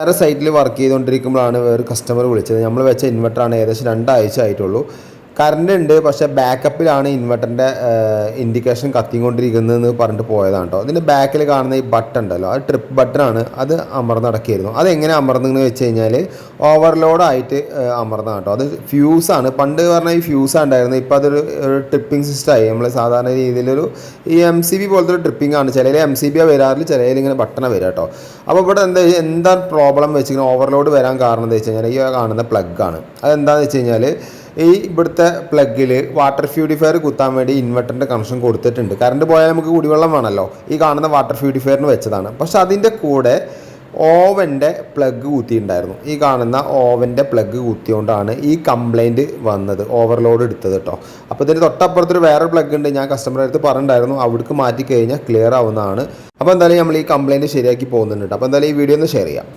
വേറെ സൈറ്റിൽ വർക്ക് ചെയ്തുകൊണ്ടിരിക്കുമ്പോഴാണ് വേറെ കസ്റ്റമർ വിളിച്ചത്. നമ്മൾ വെച്ച ഇൻവെർട്ടറാണ്, ഏകദേശം 2 ആഴ്ച ആയിട്ടുള്ളൂ. കറണ്ട് ഉണ്ട്, പക്ഷേ ബാക്കപ്പിലാണ് ഇൻവെർട്ടറിൻ്റെ ഇൻഡിക്കേഷൻ കത്തിക്കൊണ്ടിരിക്കുന്നതെന്ന് പറഞ്ഞിട്ട് പോയതാണ് കേട്ടോ. അതിൻ്റെ ബാക്കിൽ കാണുന്ന ഈ ബട്ടൺ ഉണ്ടല്ലോ, അത് ട്രിപ്പ് ബട്ടണാണ്. അത് അമർന്നടക്കിയിരുന്നു. അതെങ്ങനെ അമർന്നെന്ന് വെച്ച് കഴിഞ്ഞാൽ ഓവർലോഡായിട്ട് അമർന്നതാണ് കേട്ടോ. അത് ഫ്യൂസാണ്. പണ്ട് പറഞ്ഞാൽ ഈ ഫ്യൂസാണ് ഉണ്ടായിരുന്നത്. ഇപ്പോൾ അതൊരു ട്രിപ്പിംഗ് സിസ്റ്റമായി. നമ്മൾ സാധാരണ രീതിയിലൊരു ഈ MCB പോലത്തെ ഒരു ട്രിപ്പിംഗ് ആണ്. ചിലയിൽ MCB വരാറില്ല, ചിലയിൽ ഇങ്ങനെ ബട്ടണ വരിക കേട്ടോ. അപ്പോൾ ഇവിടെ എന്താ പ്രോബ്ലം വെച്ചിങ്ങനെ ഓവർലോഡ് വരാൻ കാരണം എന്താ വെച്ച് കഴിഞ്ഞാൽ ഈ കാണുന്ന പ്ലഗ്ഗാണ്. അതെന്താണെന്ന് വെച്ച് കഴിഞ്ഞാൽ ഈ ഇവിടുത്തെ പ്ലഗിൽ വാട്ടർ പ്യൂരിഫയർ കുത്താൻ വേണ്ടി ഇൻവെർട്ടറിൻ്റെ കണക്ഷൻ കൊടുത്തിട്ടുണ്ട്. കറണ്ട് പോയാൽ നമുക്ക് കുടിവെള്ളം വേണമല്ലോ. ഈ കാണുന്ന വാട്ടർ പ്യൂരിഫയറിന് വെച്ചതാണ്. പക്ഷെ അതിൻ്റെ കൂടെ ഓവൻ്റെ പ്ലഗ് കുത്തിയിട്ടുണ്ടായിരുന്നു. ഈ കാണുന്ന ഓവൻ്റെ പ്ലഗ് കുത്തിയോണ്ടാണ് ഈ കംപ്ലൈൻറ്റ് വന്നത്, ഓവർലോഡ് എടുത്തത് കേട്ടോ. അപ്പോൾ ഇതിന് തൊട്ടപ്പുറത്തൊരു വേറെ പ്ലഗ് ഉണ്ട്. ഞാൻ കസ്റ്റമറുടെ അടുത്ത് പറഞ്ഞിട്ടുണ്ടായിരുന്നു, അവിടേക്ക് മാറ്റി കഴിഞ്ഞാൽ ക്ലിയർ ആവുന്നതാണ്. അപ്പോൾ എന്തായാലും നമ്മൾ ഈ കംപ്ലൈൻറ്റ് ശരിയാക്കി പോകുന്നുണ്ട്. അപ്പോൾ എന്തായാലും ഈ വീഡിയോ ഒന്ന് ഷെയർ ചെയ്യാം.